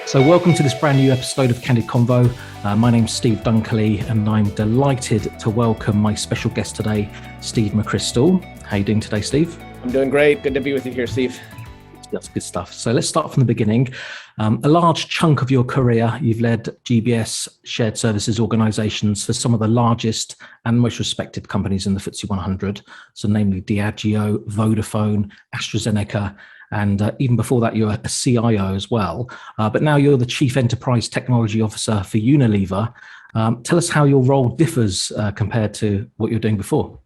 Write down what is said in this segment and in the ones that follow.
So welcome to this brand new episode of Candid Convo. My name's Steve Dunkerley, and I'm delighted to welcome my special guest today, Steve McCrystal. How are you doing today, Steve? I'm doing great. Good to be with you here, Steve. That's good stuff. So let's start from the beginning. A large chunk of your career, you've led GBS shared services organizations for some of the largest and most respected companies in the FTSE 100. So namely Diageo, Vodafone, AstraZeneca, and even before that, you're a CIO as well. But now you're the Chief Enterprise Technology Officer for Unilever. Tell us how your role differs compared to what you're doing before.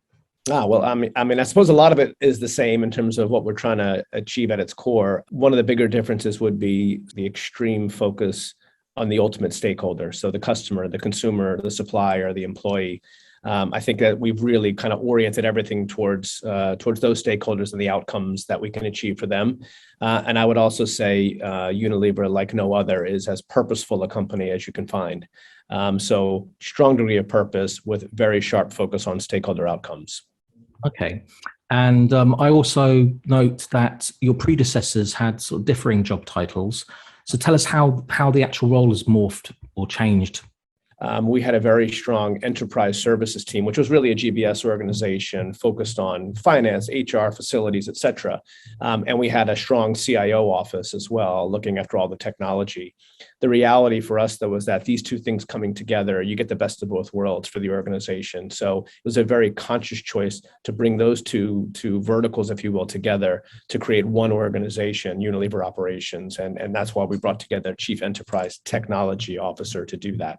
Well, I suppose a lot of it is the same in terms of what we're trying to achieve at its core. One of the bigger differences would be the extreme focus on the ultimate stakeholder. So the customer, the consumer, the supplier, the employee. I think that we've really kind of oriented everything towards those stakeholders and the outcomes that we can achieve for them. And I would also say Unilever, like no other, is as purposeful a company as you can find. So strong degree of purpose with very sharp focus on stakeholder outcomes. Okay. And I also note that your predecessors had sort of differing job titles. So tell us how the actual role has morphed or changed. We had a very strong enterprise services team, which was really a GBS organization focused on finance, HR, facilities, et cetera. And we had a strong CIO office as well, looking after all the technology. The reality for us, though, was that these two things coming together, you get the best of both worlds for the organization. So it was a very conscious choice to bring those two verticals, if you will, together to create one organization, Unilever Operations. And that's why we brought together a Chief Enterprise Technology Officer to do that.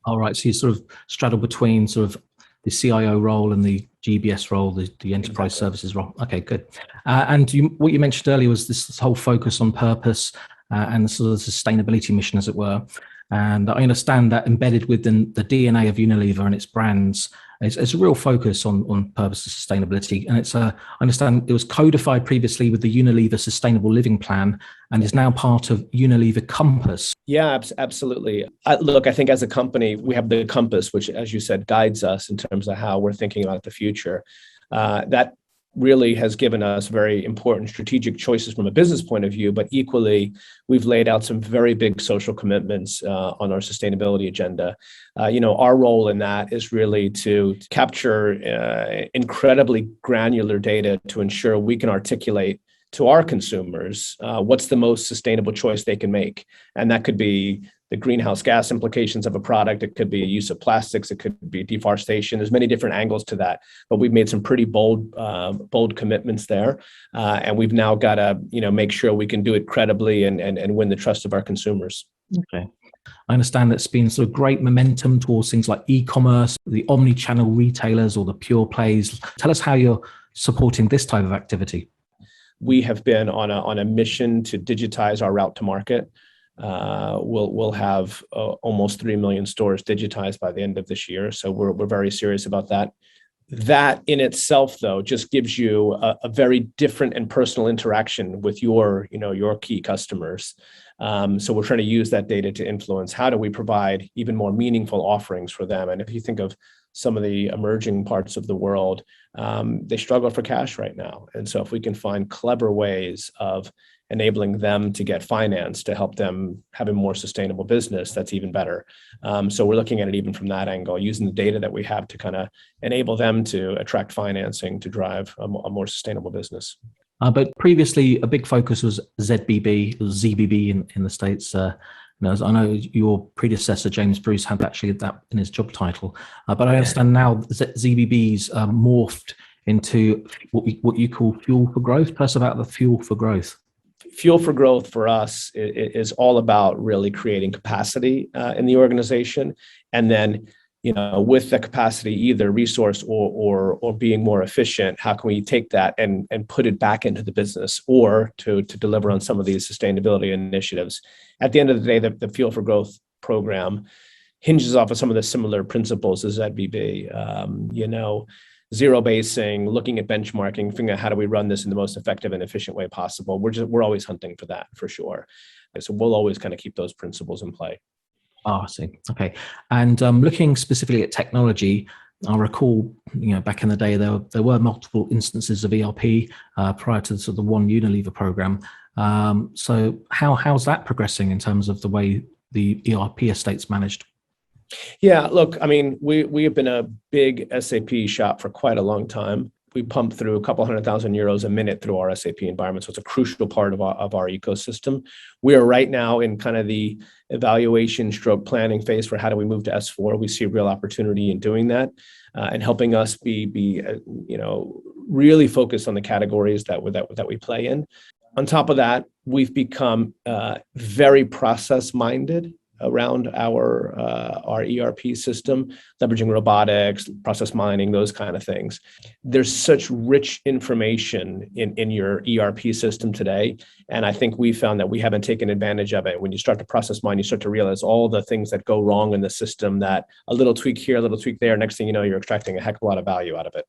All right, so you sort of straddle between sort of the CIO role and the GBS role, the enterprise services role. Okay, good. And what you mentioned earlier was this whole focus on purpose and sort of the sustainability mission, as it were. And I understand that embedded within the DNA of Unilever and its brands, it's a real focus on purpose and sustainability. And I understand it was codified previously with the Unilever Sustainable Living Plan and is now part of Unilever Compass. Yeah, absolutely. Look, I think as a company, we have the compass, which, as you said, guides us in terms of how we're thinking about the future. That really has given us very important strategic choices from a business point of view, but equally, we've laid out some very big social commitments on our sustainability agenda. Our role in that is really to capture incredibly granular data to ensure we can articulate to our consumers what's the most sustainable choice they can make. And that could be the greenhouse gas implications of a product. It could be a use of plastics. It could be deforestation. There's many different angles to that, but we've made some pretty bold commitments there. And we've now got to, make sure we can do it credibly and win the trust of our consumers. Okay. I understand that's been sort of great momentum towards things like e-commerce, the omnichannel retailers or the pure plays. Tell us how you're supporting this type of activity. We have been on a mission to digitize our route to market. We'll have almost 3 million stores digitized by the end of this year. So we're very serious about that. That in itself, though, just gives you a very different and personal interaction with your key customers. So we're trying to use that data to influence how do we provide even more meaningful offerings for them. And if you think of some of the emerging parts of the world, they struggle for cash right now. And so if we can find clever ways of enabling them to get finance to help them have a more sustainable business, that's even better. So we're looking at it even from that angle, using the data that we have to kind of enable them to attract financing to drive a more sustainable business. But previously, a big focus was ZBB in the States. I know your predecessor, James Bruce, had actually that in his job title. But I understand now ZBB's morphed into what you call fuel for growth. Tell us about the fuel for growth. Fuel for growth for us is all about really creating capacity in the organization. And then, with the capacity, either resource or being more efficient, how can we take that and put it back into the business or to deliver on some of these sustainability initiatives? At the end of the day, the Fuel for Growth program hinges off of some of the similar principles as ZBB. Zero basing, looking at benchmarking, figuring out how do we run this in the most effective and efficient way possible. We're always hunting for that, for sure. So we'll always kind of keep those principles in play. I see. Okay. And looking specifically at technology, I recall, back in the day, there were multiple instances of ERP prior to the sort of the One Unilever program. So how's that progressing in terms of the way the ERP estate's managed? Yeah, look, I mean, we have been a big SAP shop for quite a long time. We pump through a couple €100,000 a minute through our SAP environment, so it's a crucial part of our ecosystem. We are right now in kind of the evaluation stroke planning phase for how do we move to S4. We see a real opportunity in doing that and helping us be really focused on the categories that we play in. On top of that, we've become very process minded around our ERP system, leveraging robotics, process mining, those kind of things. There's such rich information in your ERP system today. And I think we found that we haven't taken advantage of it. When you start to process mine, you start to realize all the things that go wrong in the system, that a little tweak here, a little tweak there, next thing you know, you're extracting a heck of a lot of value out of it.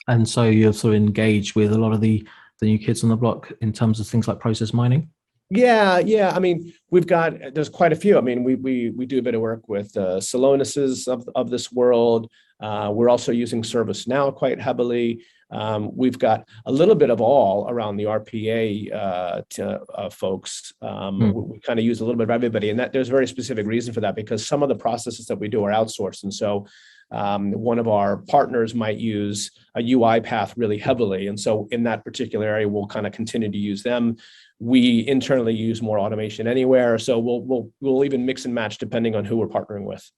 And so you're sort of engaged with a lot of the new kids on the block in terms of things like process mining? Yeah. I mean, there's quite a few. I mean, we do a bit of work with Celonis's of this world. We're also using ServiceNow quite heavily. We've got a little bit of all around the RPA folks. We kind of use a little bit of everybody, and that there's a very specific reason for that, because some of the processes that we do are outsourced, and so one of our partners might use a UI path really heavily, and so in that particular area, we'll kind of continue to use them. We internally use more automation anywhere, so we'll even mix and match depending on who we're partnering with.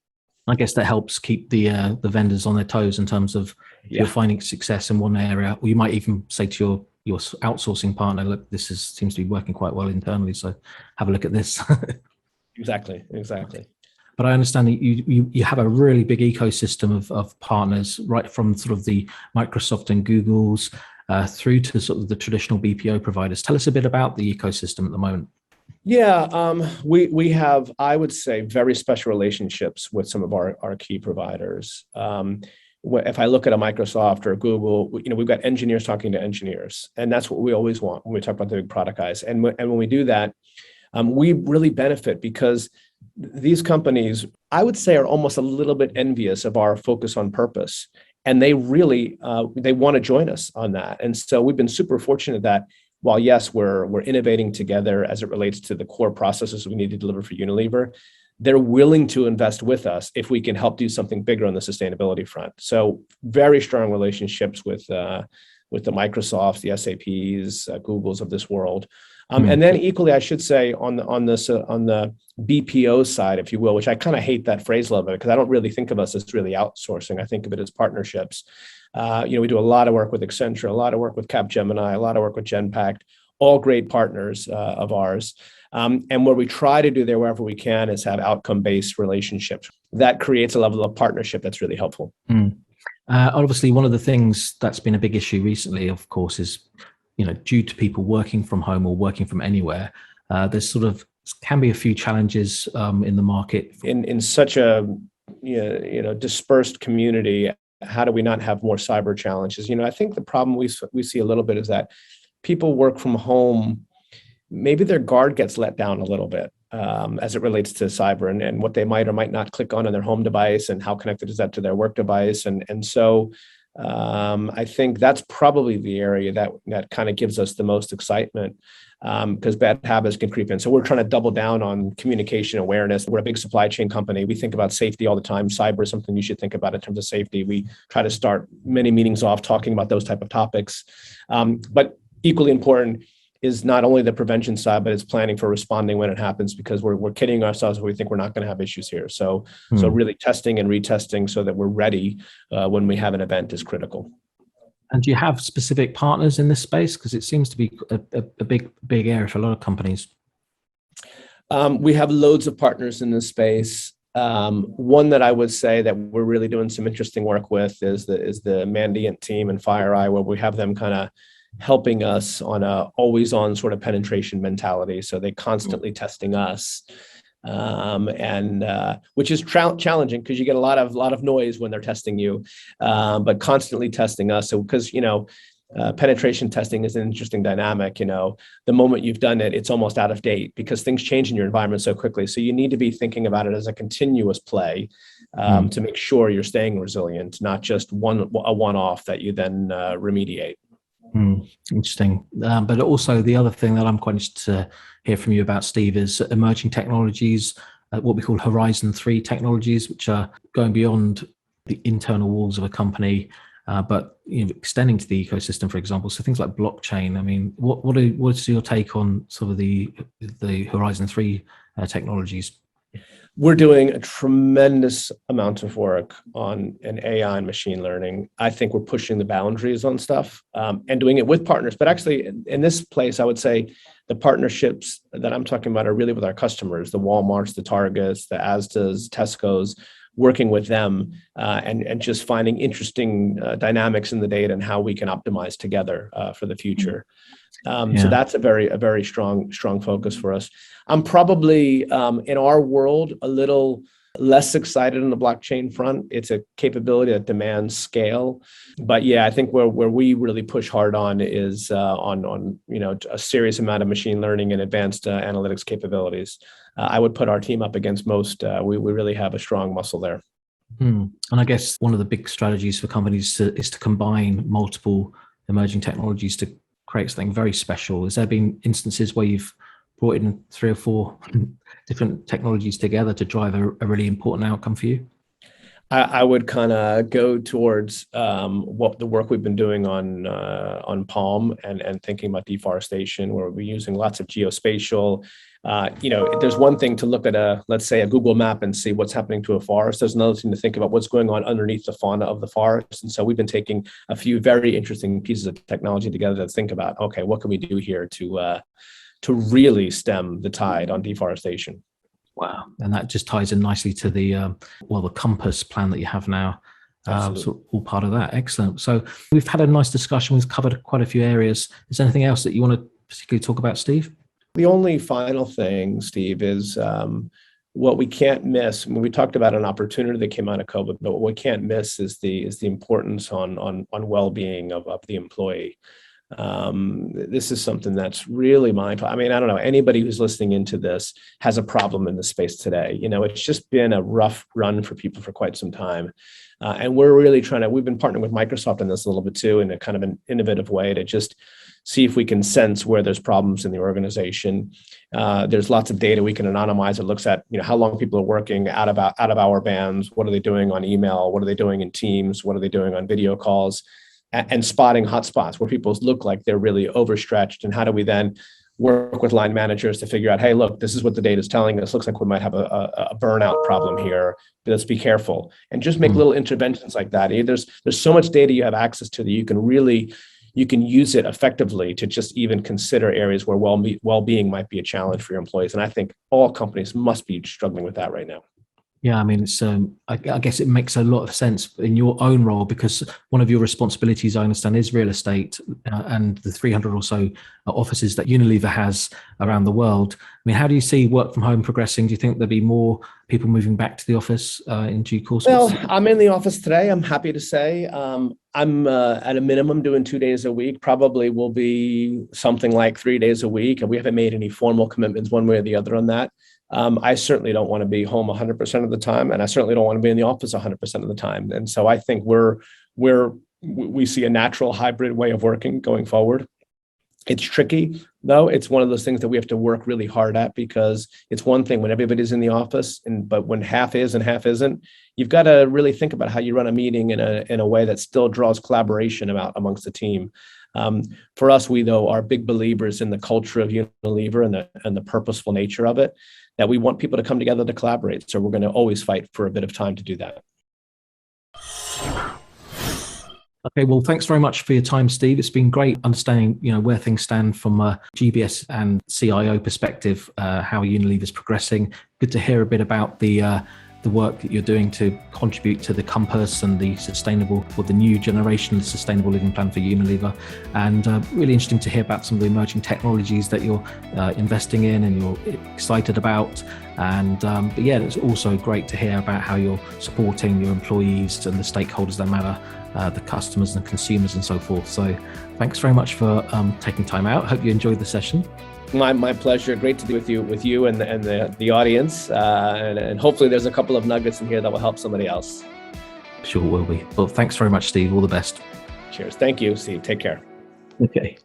I guess that helps keep the vendors on their toes in terms of if you're finding success in one area, or you might even say to your outsourcing partner, look, seems to be working quite well internally, so have a look at this. Exactly. But I understand that you have a really big ecosystem of partners, right from sort of the Microsoft and Googles through to sort of the traditional BPO providers. Tell us a bit about the ecosystem at the moment. Yeah, we have, I would say, very special relationships with some of our key providers. If I look at a Microsoft or Google, we've got engineers talking to engineers, and that's what we always want when we talk about the big product guys. And when we do that, we really benefit because these companies, I would say, are almost a little bit envious of our focus on purpose. And they really, they want to join us on that. And so we've been super fortunate that while, yes, we're innovating together as it relates to the core processes we need to deliver for Unilever, they're willing to invest with us if we can help do something bigger on the sustainability front. So very strong relationships with the Microsofts, the SAPs, Googles of this world. And then equally, I should say, on the BPO side, if you will, which I kind of hate that phrase a little bit because I don't really think of us as really outsourcing. I think of it as partnerships. We do a lot of work with Accenture, a lot of work with Capgemini, a lot of work with Genpact, all great partners of ours. And what we try to do there wherever we can is have outcome-based relationships. That creates a level of partnership that's really helpful. Obviously, one of the things that's been a big issue recently, of course, is due to people working from home or working from anywhere, there's sort of can be a few challenges in the market. In such a dispersed community, how do we not have more cyber challenges? I think the problem we see a little bit is that people work from home. Maybe their guard gets let down a little bit as it relates to cyber and what they might or might not click on their home device and how connected is that to their work device. And so I think that's probably the area that kind of gives us the most excitement because bad habits can creep in. So we're trying to double down on communication awareness. We're a big supply chain company. We think about safety all the time. Cyber is something you should think about in terms of safety. We try to start many meetings off talking about those type of topics. But equally important is not only the prevention side, but it's planning for responding when it happens, because we're kidding ourselves if we think we're not going to have issues here. So really testing and retesting so that we're ready when we have an event is critical. And do you have specific partners in this space? Because it seems to be a big area for a lot of companies. We have loads of partners in this space. One that I would say that we're really doing some interesting work with is the Mandiant team and FireEye, where we have them kind of helping us on a always on sort of penetration mentality. So they constantly testing us, and which is challenging because you get a lot of noise when they're testing you, but constantly testing us. So because penetration testing is an interesting dynamic. The moment you've done it, it's almost out of date because things change in your environment so quickly. So you need to be thinking about it as a continuous play to make sure you're staying resilient, not just a one-off that you then remediate. Interesting. But also the other thing that I'm quite interested to hear from you about, Steve, is emerging technologies, what we call Horizon 3 technologies, which are going beyond the internal walls of a company, but extending to the ecosystem, for example. So things like blockchain. I mean, what's your take on sort of the Horizon 3 technologies? We're doing a tremendous amount of work on an AI and machine learning. I think we're pushing the boundaries on stuff and doing it with partners. But actually, in this place, I would say the partnerships that I'm talking about are really with our customers, the Walmarts, the Targets, the Asdas, Tesco's, working with them and just finding interesting dynamics in the data and how we can optimize together for the future. So that's a very strong focus for us. I'm probably in our world a little less excited on the blockchain front. It's a capability that demands scale, but yeah, I think where we really push hard on is on a serious amount of machine learning and advanced analytics capabilities. I would put our team up against most. We really have a strong muscle there. And I guess one of the big strategies for companies is to combine multiple emerging technologies to create something very special. Has there been instances where you've brought in 3 or 4 different technologies together to drive a really important outcome for you? I would kind of go towards what the work we've been doing on Palm and thinking about deforestation, where we're using lots of geospatial. There's one thing to look at let's say a Google map and see what's happening to a forest. There's another thing to think about what's going on underneath the fauna of the forest. And so we've been taking a few very interesting pieces of technology together to think about, okay, what can we do here to really stem the tide on deforestation? Wow. And that just ties in nicely to the Compass plan that you have now. So all part of that. Excellent. So we've had a nice discussion. We've covered quite a few areas. Is there anything else that you want to particularly talk about, Steve? The only final thing, Steve, is what we can't miss. When we talked about an opportunity that came out of COVID, but what we can't miss is the importance on well-being of the employee. This is something that's really mindful. I mean, I don't know, anybody who's listening into this has a problem in the space today. It's just been a rough run for people for quite some time. And we're really we've been partnering with Microsoft on this a little bit too, in a kind of an innovative way to just see if we can sense where there's problems in the organization. There's lots of data we can anonymize. It looks at, how long people are working out of hour bands. What are they doing on email? What are they doing in Teams? What are they doing on video calls? And spotting hotspots where people look like they're really overstretched. And how do we then work with line managers to figure out, hey, look, this is what the data is telling us. Looks like we might have a burnout problem here. Let's be careful. And just make little interventions like that. There's so much data you have access to that you can use it effectively to just even consider areas where well-being might be a challenge for your employees. And I think all companies must be struggling with that right now. Yeah, I mean, it's. I guess it makes a lot of sense in your own role, because one of your responsibilities, I understand, is real estate and the 300 or so offices that Unilever has around the world. I mean, how do you see work from home progressing? Do you think there'll be more people moving back to the office in due course? Well, I'm in the office today. I'm happy to say I'm at a minimum doing 2 days a week. Probably will be something like 3 days a week, and we haven't made any formal commitments one way or the other on that. I certainly don't want to be home 100% of the time, and I certainly don't want to be in the office 100% of the time. And so I think we see a natural hybrid way of working going forward. It's tricky, though. It's one of those things that we have to work really hard at, because it's one thing when everybody's in the office, but when half is and half isn't, you've got to really think about how you run a meeting in a way that still draws collaboration amongst the team. For us, we though are big believers in the culture of Unilever and the purposeful nature of it, that we want people to come together to collaborate. So we're going to always fight for a bit of time to do that. Okay, well, thanks very much for your time, Steve. It's been great understanding, where things stand from a GBS and CIO perspective, how Unilever is progressing. Good to hear a bit about the work that you're doing to contribute to the Compass and the new generation of sustainable living plan for Unilever. And really interesting to hear about some of the emerging technologies that you're investing in and you're excited about. And but yeah, it's also great to hear about how you're supporting your employees and the stakeholders that matter, the customers and consumers and so forth. So thanks very much for taking time out. Hope you enjoyed the session. My pleasure. Great to be with you and the audience. And hopefully there's a couple of nuggets in here that will help somebody else. Sure will be. Well, thanks very much, Steve. All the best. Cheers. Thank you, Steve. Take care. Okay.